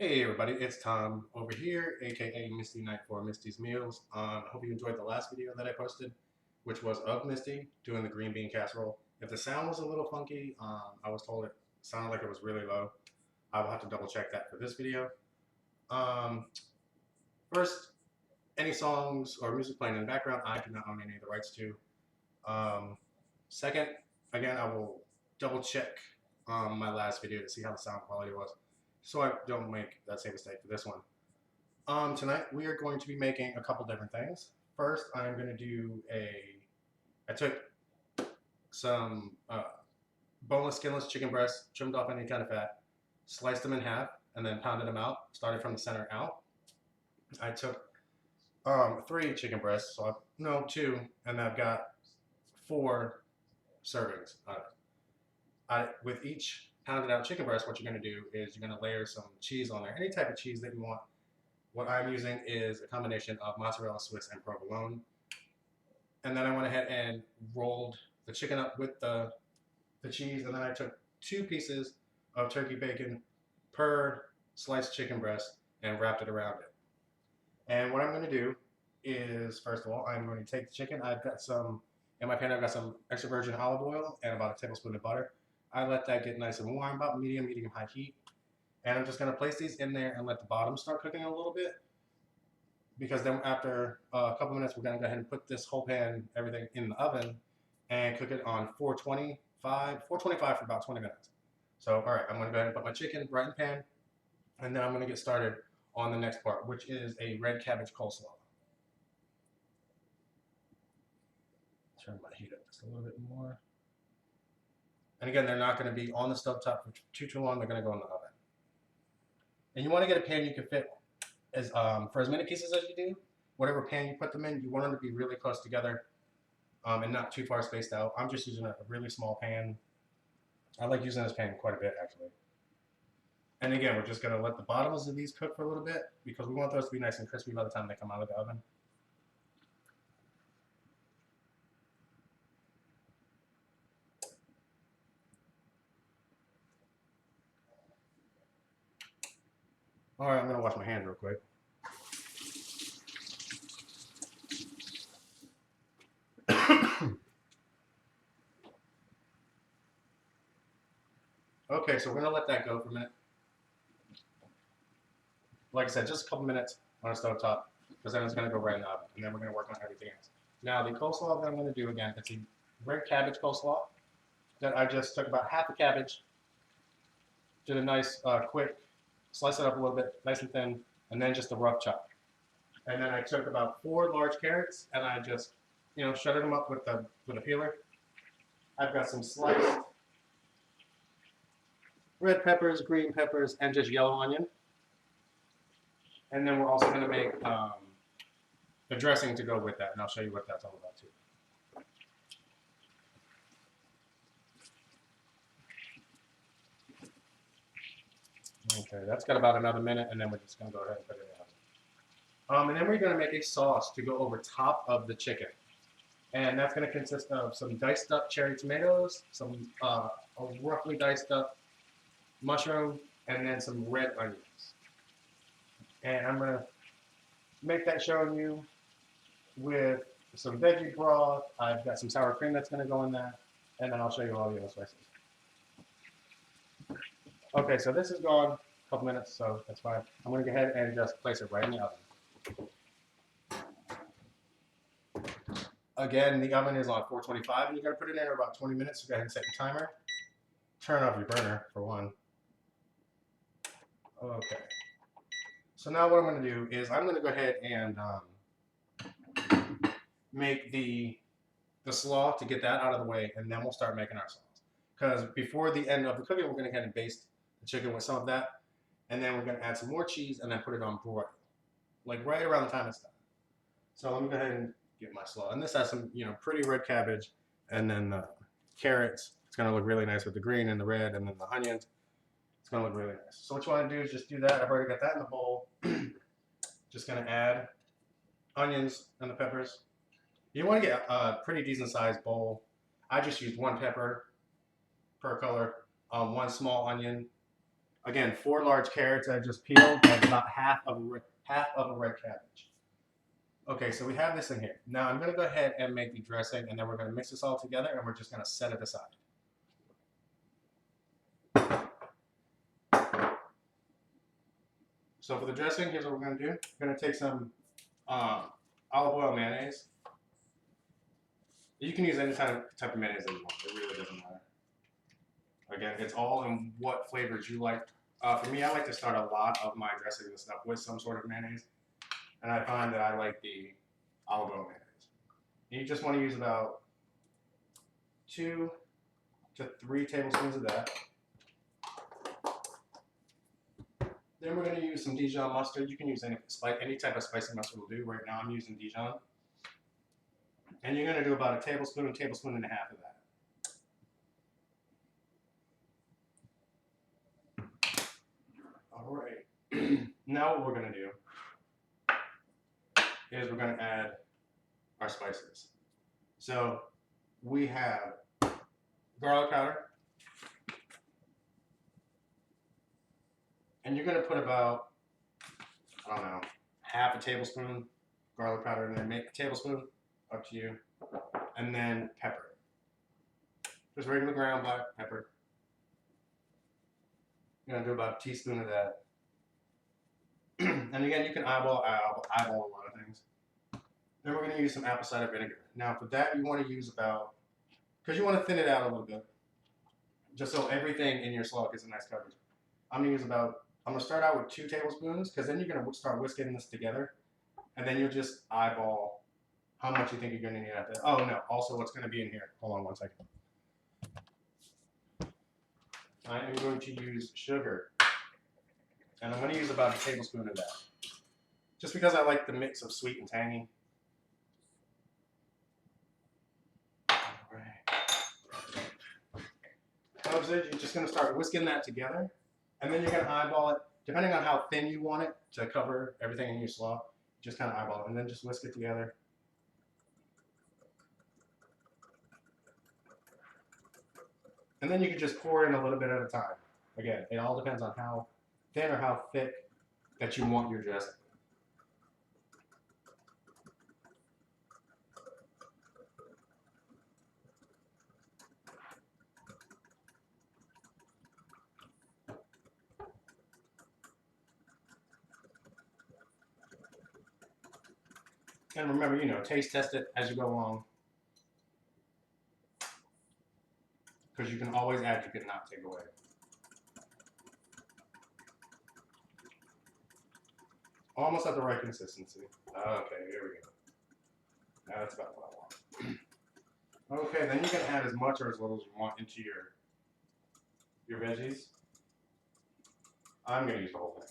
Hey everybody, it's Tom over here, aka Misty Night for Misty's Meals. I hope you enjoyed the last video that I posted, which was of Misty doing the green bean casserole. If the sound was a little funky, I was told it sounded like it was really low. I will have to double check that for this video. Um, First, any songs or music playing in the background, I do not own any of the rights to. Second, again, I will double check my last video to see how the sound quality was, so I don't make that same mistake for this one. Tonight we are going to be making a couple different things. First, I'm going to do I took some boneless, skinless chicken breasts, trimmed off any kind of fat, sliced them in half, and then pounded them out, started from the center out. I took 3 chicken breasts, so two, and I've got 4 servings of it. With each pounded out chicken breast, what you're going to do is you're going to layer some cheese on there, any type of cheese that you want. What I'm using is a combination of mozzarella, Swiss, and provolone. And then I went ahead and rolled the chicken up with the cheese, and then I took 2 pieces of turkey bacon per sliced chicken breast and wrapped it around it. And what I'm going to do is, first of all, I'm going to take the chicken. I've got in my pan, I've got some extra virgin olive oil and about a tablespoon of butter. I let that get nice and warm, about medium-high heat. And I'm just going to place these in there and let the bottom start cooking a little bit. Because then after a couple minutes, we're going to go ahead and put this whole pan, everything in the oven and cook it on 425 for about 20 minutes. So, all right, I'm going to go ahead and put my chicken right in the pan. And then I'm going to get started on the next part, which is a red cabbage coleslaw. Turn my heat up just a little bit more. And again, they're not going to be on the stove top for too long. They're going to go in the oven. And you want to get a pan you can fit for as many pieces as you do. Whatever pan you put them in, you want them to be really close together and not too far spaced out. I'm just using a really small pan. I like using this pan quite a bit, actually. And again, we're just going to let the bottoms of these cook for a little bit because we want those to be nice and crispy by the time they come out of the oven. All right, I'm going to wash my hands real quick. Okay, so we're going to let that go for a minute. Like I said, just a couple minutes on a stove top, because then it's going to go right in the oven, and then we're going to work on everything else. Now, the coleslaw that I'm going to do, again, it's a red cabbage coleslaw that I just took about half a cabbage, did a nice quick, slice it up a little bit, nice and thin, and then just a rough chop. And then I took about 4 large carrots, and I just, shredded them up with a peeler. I've got some sliced red peppers, green peppers, and just yellow onion. And then we're also going to make the dressing to go with that, and I'll show you what that's all about too. Okay, that's got about another minute, and then we're just going to go ahead and put it in the oven. And then we're going to make a sauce to go over top of the chicken. And that's going to consist of some diced up cherry tomatoes, some roughly diced up mushroom, and then some red onions. And I'm going to make that showing you with some veggie broth. I've got some sour cream that's going to go in that, and then I'll show you all the other spices. Okay, so this has gone a couple minutes, so that's fine. I'm going to go ahead and just place it right in the oven. Again, the oven is on 425, and you got to put it in for about 20 minutes. So go ahead and set your timer. Turn off your burner, for one. Okay. So now what I'm going to do is I'm going to go ahead and make the slaw to get that out of the way, and then we'll start making our sauce. Because before the end of the cooking, we're going to go ahead and baste the chicken with some of that, and then we're going to add some more cheese and then put it on broil, like right around the time it's done. So let me go ahead and get my slaw. And this has some, pretty red cabbage, and then the carrots. It's going to look really nice with the green and the red, and then the onions. It's going to look really nice. So what you want to do is just do that. I've already got that in the bowl. Just going to add onions and the peppers. You want to get a pretty decent sized bowl. I just used 1 pepper per color, 1 small onion, Again, 4 large carrots I just peeled, and about half of a red cabbage. Okay, so we have this in here. Now I'm going to go ahead and make the dressing, and then we're going to mix this all together, and we're just going to set it aside. So for the dressing, here's what we're going to do. We're going to take some olive oil mayonnaise. You can use any type of mayonnaise that you want. It really doesn't matter. Again, it's all in what flavors you like. For me, I like to start a lot of my dressing and stuff with some sort of mayonnaise. And I find that I like the olive oil mayonnaise. You just want to use about 2 to 3 tablespoons of that. Then we're going to use some Dijon mustard. You can use any type of spicy mustard will do. Right now I'm using Dijon. And you're going to do about a tablespoon and a half of that. All right. Now what we're going to do is we're going to add our spices. So we have garlic powder. And you're going to put about, I don't know, half a tablespoon garlic powder in there. Make a tablespoon, up to you. And then pepper. Just regular ground black pepper. You're going to do about a teaspoon of that. And again, you can eyeball a lot of things. Then we're going to use some apple cider vinegar. Now for that, you want to use about, because you want to thin it out a little bit, just so everything in your slaw gets a nice coverage. I'm going to start out with 2 tablespoons, because then you're going to start whisking this together, and then you'll just eyeball how much you think you're going to need out there. Oh no, also what's going to be in here. Hold on one second. I am going to use sugar. And I'm going to use about a tablespoon of that. Just because I like the mix of sweet and tangy. Alright. You're just going to start whisking that together. And then you're going to eyeball it. Depending on how thin you want it to cover everything in your slaw, just kind of eyeball it. And then just whisk it together. And then you can just pour in a little bit at a time. Again, it all depends on how thin or how thick that you want your dressing. And remember, taste test it as you go along. Because you can always add, you cannot take away. Almost at the right consistency. Okay, here we go. Now that's about what I want. Okay, then you can add as much or as little as you want into your veggies. I'm going to use the whole thing.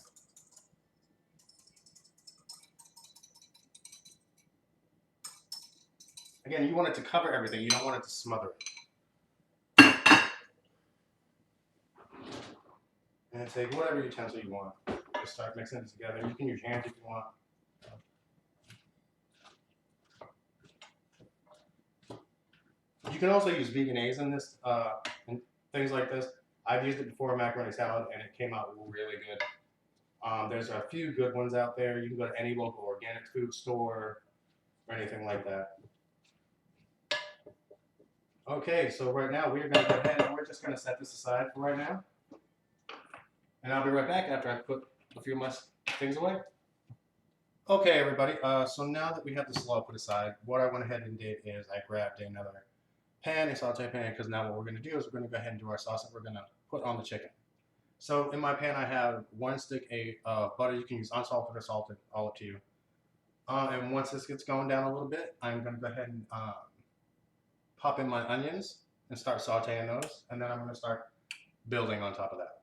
Again, you want it to cover everything. You don't want it to smother it. And take whatever utensil you want. Just start mixing it together. You can use your hands if you want. You can also use veganese in this, and things like this. I've used it before macaroni salad, and it came out really good. There's a few good ones out there. You can go to any local organic food store or anything like that. Okay, so right now we're going to go ahead and we're just going to set this aside for right now. And I'll be right back after I put a few of my things away. Okay, everybody. So now that we have the slaw put aside, what I went ahead and did is I grabbed another pan, a saute pan, because now what we're going to do is we're going to go ahead and do our sauce that we're going to put on the chicken. So in my pan, I have 1 stick of butter. You can use unsalted or salted, all up to you. And once this gets going down a little bit, I'm going to go ahead and pop in my onions and start sauteing those. And then I'm going to start building on top of that.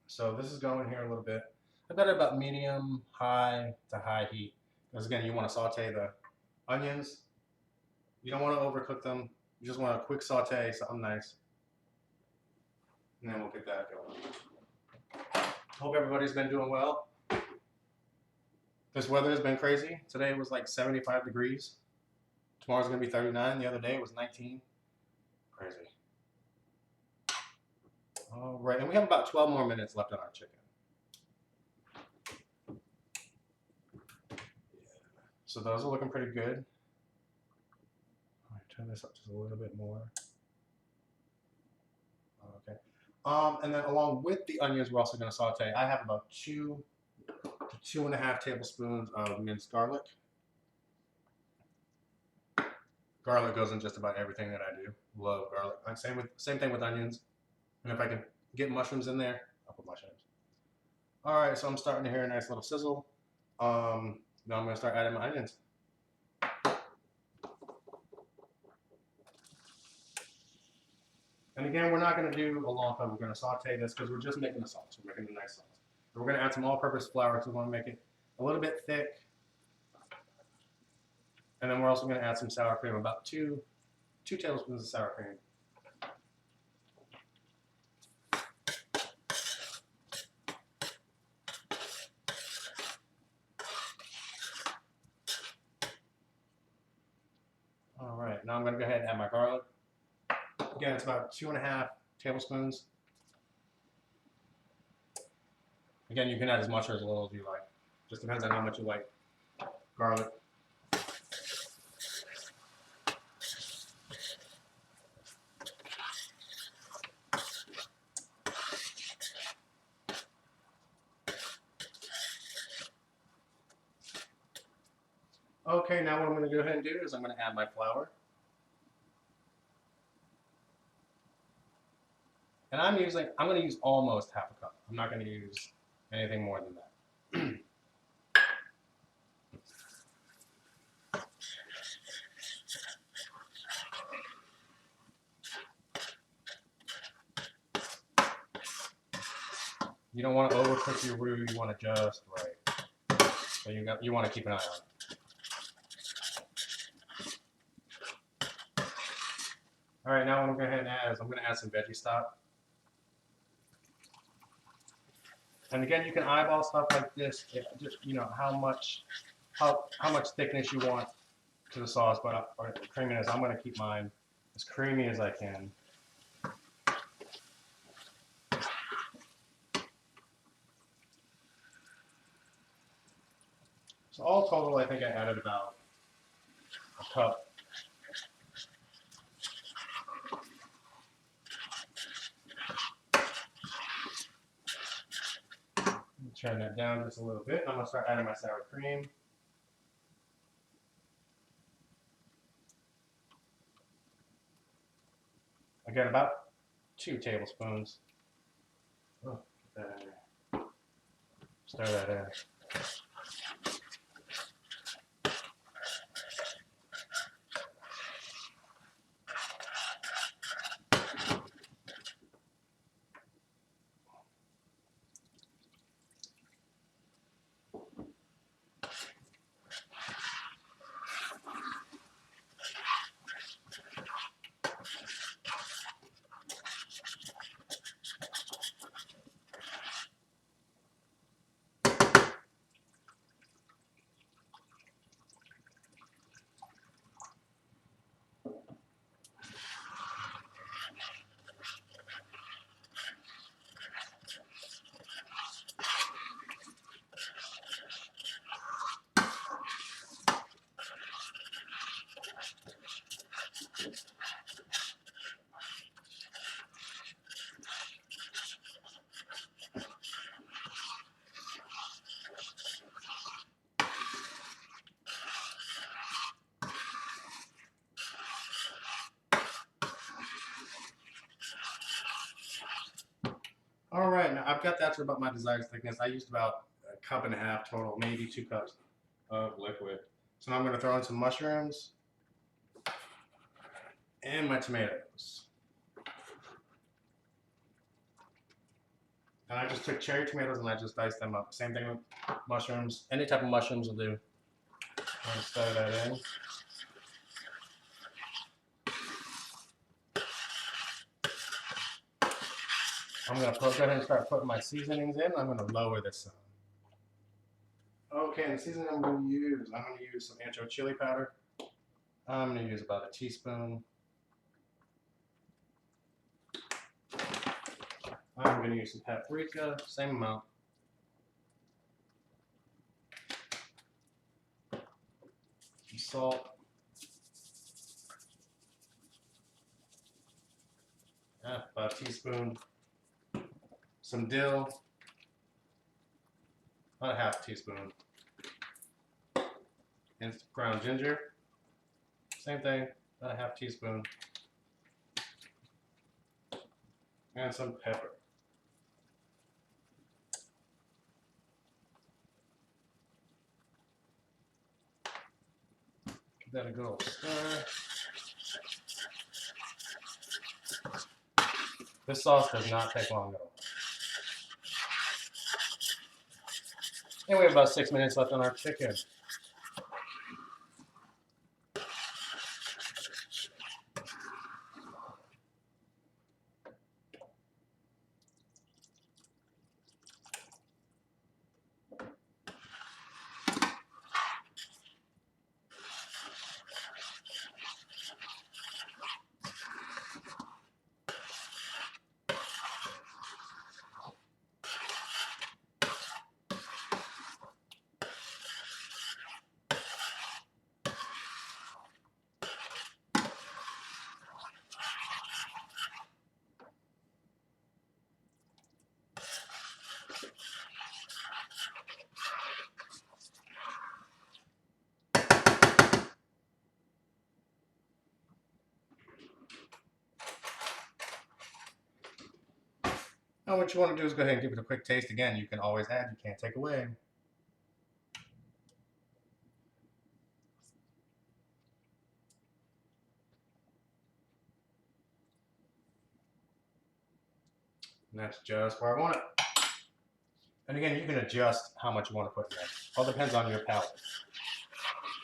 So this is going here a little bit. I've got it about medium, high to high heat. Because again, you want to saute the onions. You don't want to overcook them. You just want a quick saute, something nice. And then we'll get that going. Hope everybody's been doing well. This weather has been crazy. Today it was like 75 degrees. Tomorrow's going to be 39. The other day it was 19. Crazy. All right, and we have about 12 more minutes left on our chicken. So those are looking pretty good. All right, turn this up just a little bit more. Okay. And then along with the onions, we're also going to saute. I have about 2 to 2.5 tablespoons of minced garlic. Garlic goes in just about everything that I do. Love garlic. Same thing with onions. And if I can get mushrooms in there, I'll put mushrooms. All right, so I'm starting to hear a nice little sizzle. Now I'm going to start adding my onions. And again, we're not going to do a long time. We're going to saute this because we're just making a sauce. We're making a nice sauce. And we're going to add some all-purpose flour because we want to make it a little bit thick. And then we're also going to add some sour cream, about two tablespoons of sour cream. All right, now I'm going to go ahead and add my garlic. Again, it's about 2.5 tablespoons. Again, you can add as much or as little as you like. Just depends on how much you like garlic. Okay, now what I'm going to go ahead and do is I'm going to add my flour. And I'm going to use almost half a cup. I'm not going to use anything more than that. You don't want to overcook your roux, you want to just right. So you want to keep an eye on it. All right, now what I'm going to go ahead and add is I'm going to add some veggie stock. And again, you can eyeball stuff like this, just how much thickness you want to the sauce, or the creaminess. I'm going to keep mine as creamy as I can. So all total, I think I added about a cup. Turn that down just a little bit. I'm going to start adding my sour cream. Again, about 2 tablespoons. Oh, get that in there. Stir that in. All right, now I've got that to about my desired thickness. I used about 1.5 cups total, maybe 2 cups of liquid. So now I'm going to throw in some mushrooms and my tomatoes. And I just took cherry tomatoes and I just diced them up. Same thing with mushrooms. Any type of mushrooms will do. I'm going to stir that in. I'm going to go ahead and start putting my seasonings in. I'm going to lower this some. Okay, and the seasoning I'm going to use some ancho chili powder. I'm going to use about 1 teaspoon. I'm going to use some paprika, same amount. Some salt. About a teaspoon. Some dill. About a half teaspoon. And ground ginger. Same thing, about a half teaspoon. And some pepper. Give that a good old stir. This sauce does not take long at all. And we have about 6 minutes left on our chicken. Now what you want to do is go ahead and give it a quick taste. Again, you can always add, you can't take away. And that's just where I want it. And again, you can adjust how much you want to put in there. All depends on your palate.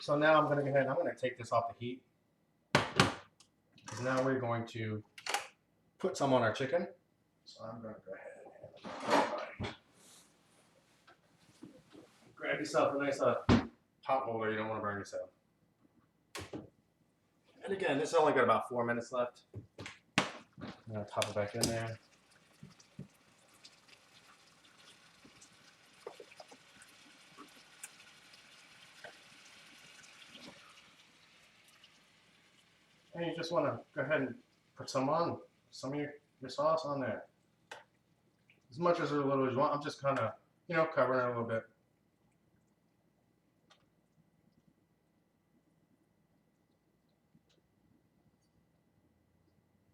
So now I'm going to go ahead and I'm going to take this off the heat. Because now we're going to put some on our chicken. So I'm going to go ahead and grab yourself a nice pot holder. You don't want to burn yourself. And again, this only got about 4 minutes left. I'm going to top it back in there. And you just want to go ahead and put some of your sauce on there. As much as or a little as you want. I'm just kind of, covering it a little bit.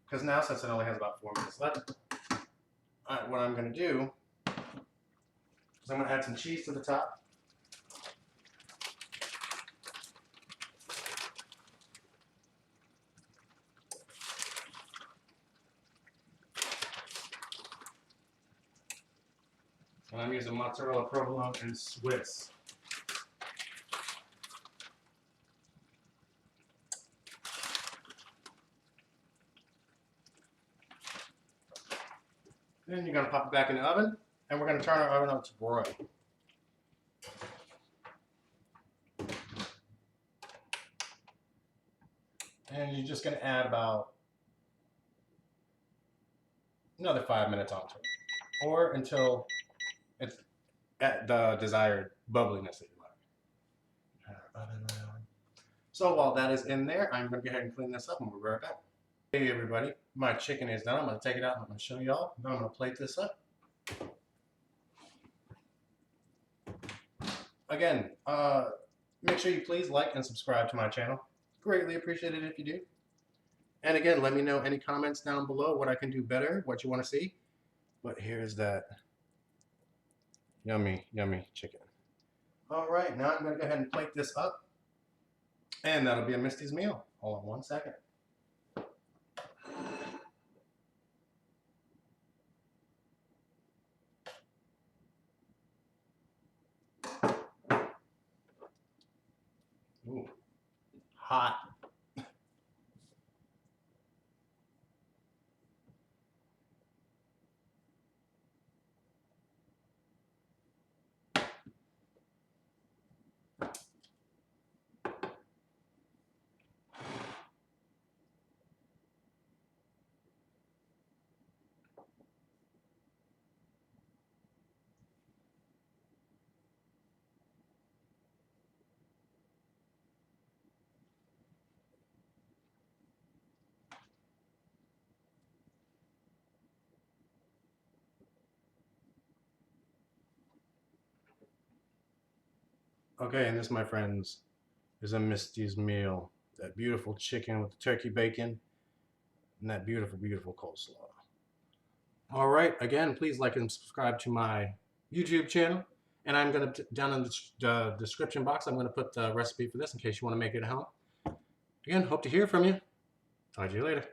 Because now, since it only has about 4 minutes left, what I'm going to do is I'm going to add some cheese to the top. And I'm using mozzarella, provolone, and Swiss. Then you're going to pop it back in the oven, and we're going to turn our oven on to broil. And you're just going to add about another 5 minutes onto it, or until it's at the desired bubbliness that you like. So while that is in there, I'm going to go ahead and clean this up and we'll be right back. Hey everybody, my chicken is done. I'm going to take it out and I'm going to show y'all. Then I'm going to plate this up. Again, make sure you please like and subscribe to my channel. Greatly appreciate it if you do. And again, let me know any comments down below what I can do better, what you want to see. But here's that yummy, yummy chicken. All right, now I'm going to go ahead and plate this up. And that'll be a Misty's meal. Hold on 1 second. Ooh, hot. Okay, and this, my friends, is a Misty's meal. That beautiful chicken with the turkey bacon and that beautiful, beautiful coleslaw. All right, again, please like and subscribe to my YouTube channel. And I'm going to, down in the description box, I'm going to put the recipe for this in case you want to make it at home. Again, hope to hear from you. Talk to you later.